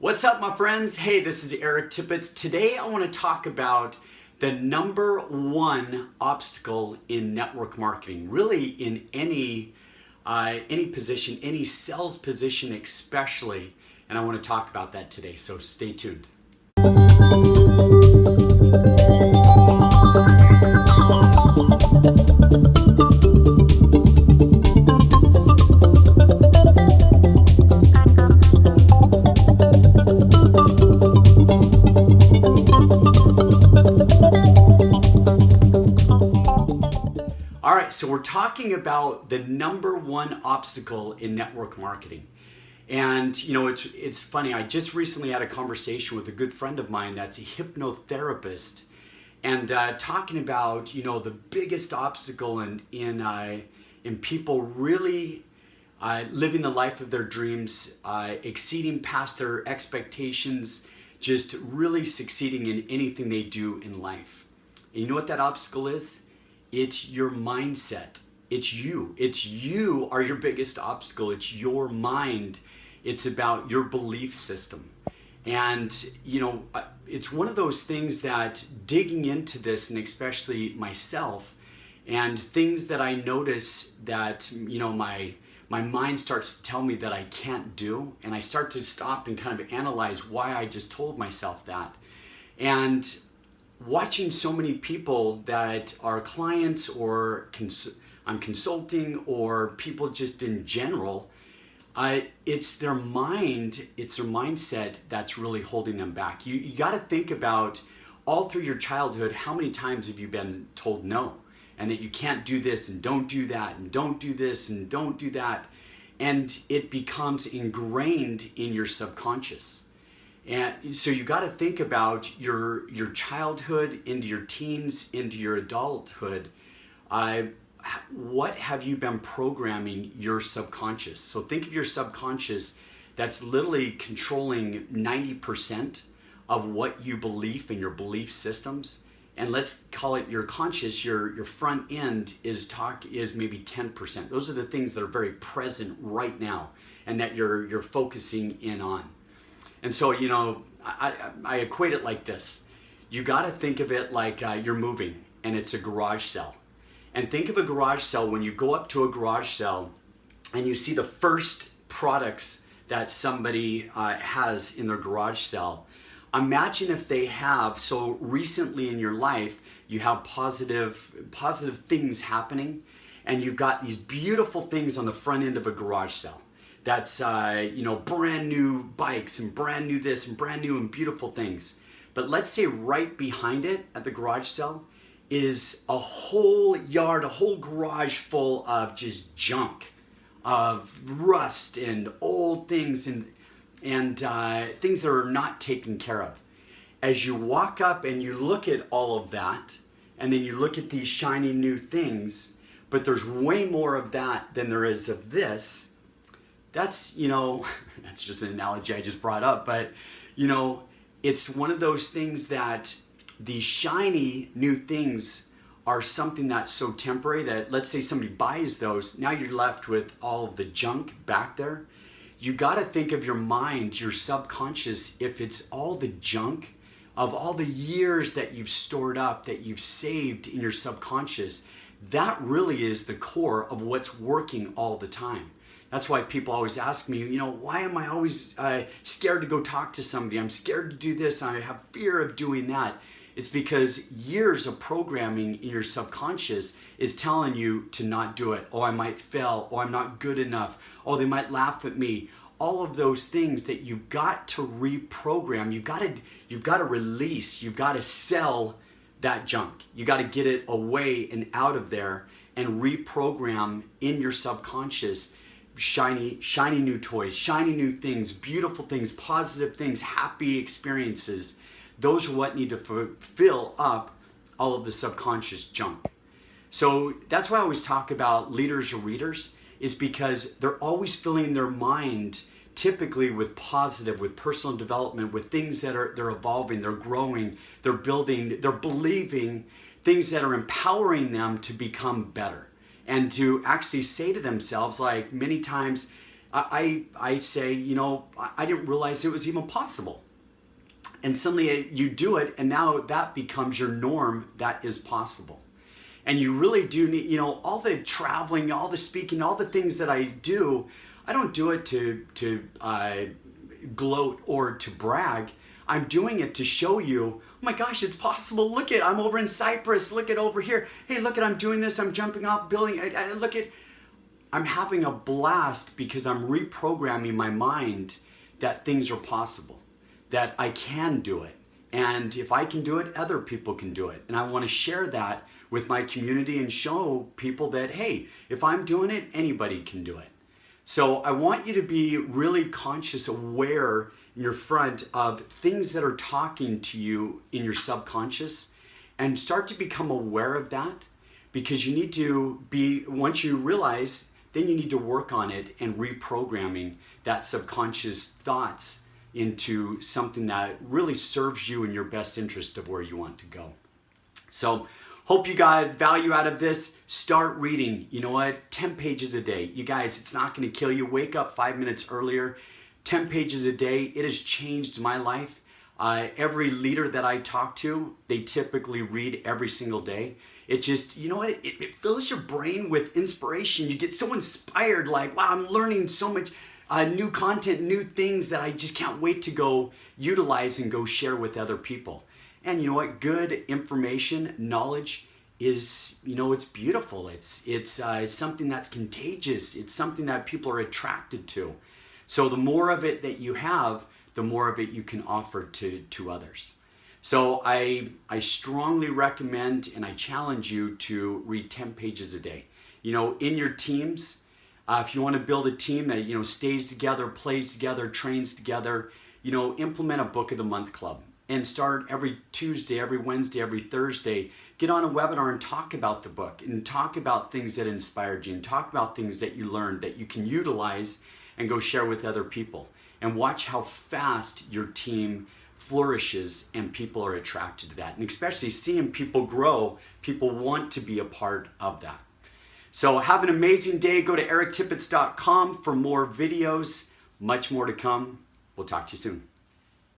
What's up, my friends? Hey, this is Eric Tippett. Today I want to talk about the number one obstacle in network marketing, really in any position, any sales position especially, and I want to talk about that today, so stay tuned. All right, so we're talking about the number one obstacle in network marketing. And you know, it's funny, I just recently had a conversation with a good friend of mine that's a hypnotherapist, and talking about, you know, the biggest obstacle in people really living the life of their dreams, exceeding past their expectations, just really succeeding in anything they do in life. And you know what that obstacle is? It's your mindset. It's you. It's you are your biggest obstacle. It's your mind. It's about your belief system. And, you know, it's one of those things that digging into this, and especially myself, and things that I notice that, you know, my mind starts to tell me that I can't do, and I start to stop and kind of analyze why I just told myself that. And watching so many people that are clients or I'm consulting, or people just in general, it's their mind, it's their mindset that's really holding them back. You got to think about all through your childhood, how many times have you been told no, and that you can't do this and don't do that and don't do this and don't do that, and it becomes ingrained in your subconscious. And so you got to think about your childhood into your teens, into your adulthood. What have you been programming your subconscious? So think of your subconscious, that's literally controlling 90% of what you believe in your belief systems. And let's call it your conscious, your front end is maybe 10%. Those are the things that are very present right now and that you're focusing in on. And so, you know, I equate it like this. You got to think of it like you're moving and it's a garage sale. And think of a garage sale, when you go up to a garage sale and you see the first products that somebody has in their garage sale. Imagine if they have, so recently in your life, you have positive things happening, and you've got these beautiful things on the front end of a garage sale. That's, you know, brand new bikes and brand new this and brand new and beautiful things. But let's say right behind it at the garage sale is a whole yard, a whole garage full of just junk, of rust and old things and things that are not taken care of. As you walk up and you look at all of that, and then you look at these shiny new things, but there's way more of that than there is of this. That's, you know, that's just an analogy I just brought up, but, you know, it's one of those things that the shiny new things are something that's so temporary that, let's say somebody buys those, now you're left with all of the junk back there. You got to think of your mind, your subconscious, if it's all the junk of all the years that you've stored up, that you've saved in your subconscious, that really is the core of what's working all the time. That's why people always ask me, you know, why am I always scared to go talk to somebody? I'm scared to do this. I have fear of doing that. It's because years of programming in your subconscious is telling you to not do it. Oh, I might fail. Oh, I'm not good enough. Oh, they might laugh at me. All of those things that you've got to reprogram. You've got to release. You've got to sell that junk. You got to get it away and out of there and reprogram in your subconscious. Shiny new toys, shiny new things, beautiful things, positive things, happy experiences. Those are what need to fill up all of the subconscious junk. So that's why I always talk about leaders or readers, is because they're always filling their mind typically with positive, with personal development, with things that they're evolving, they're growing, they're building, they're believing things that are empowering them to become better. And to actually say to themselves, like many times, I say, you know, I didn't realize it was even possible. And suddenly you do it, and now that becomes your norm. That is possible. And you really do need, you know, all the traveling, all the speaking, all the things that I do, I don't do it to gloat or to brag. I'm doing it to show you, oh my gosh, it's possible. Look at, I'm over in Cyprus. Look at over here. Hey, look at, I'm doing this. I'm jumping off a building. Look at, I'm having a blast because I'm reprogramming my mind that things are possible, that I can do it. And if I can do it, other people can do it. And I want to share that with my community and show people that, hey, if I'm doing it, anybody can do it. So I want you to be really conscious, aware in your front of things that are talking to you in your subconscious, and start to become aware of that, because you need to be, once you realize, then you need to work on it and reprogramming that subconscious thoughts into something that really serves you in your best interest of where you want to go. So hope you got value out of this. Start reading. You know what? 10 pages a day. You guys, it's not going to kill you. Wake up 5 minutes earlier. 10 pages a day. It has changed my life. Every leader that I talk to, they typically read every single day. It just, you know what? It fills your brain with inspiration. You get so inspired, like, wow, I'm learning so much new content, new things that I just can't wait to go utilize and go share with other people. And you know what? Good information, knowledge is, you know, it's beautiful. It's something that's contagious. It's something that people are attracted to. So the more of it that you have, the more of it you can offer to others. So I strongly recommend and I challenge you to read 10 pages a day. You know, in your teams, if you want to build a team that, you know, stays together, plays together, trains together, you know, implement a book of the month club and start every Tuesday, every Wednesday, every Thursday. Get on a webinar and talk about the book and talk about things that inspired you and talk about things that you learned that you can utilize and go share with other people. And watch how fast your team flourishes and people are attracted to that. And especially seeing people grow, people want to be a part of that. So have an amazing day. Go to erictippets.com for more videos. Much more to come. We'll talk to you soon.